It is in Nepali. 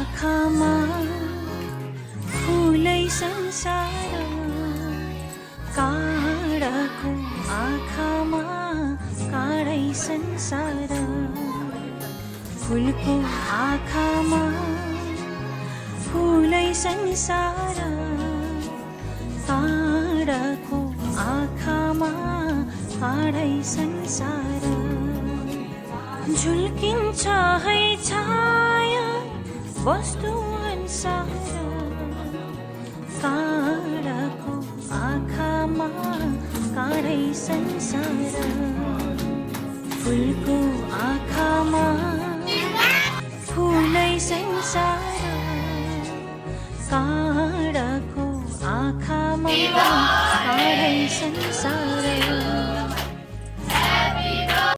आँखामा फुलै संसार, काँडाको आँखामा काँडै संसार, फुलको आँखामा फुलै संसार, काँडाको आँखामा काँडै संसार। झुल्किन्छ है छाया वस्तु अनुसार, काँडाको आँखामा काँडै संसार, फुलको आँखामा फुलै संसार, काँडाको आँखामा काँडै संसार।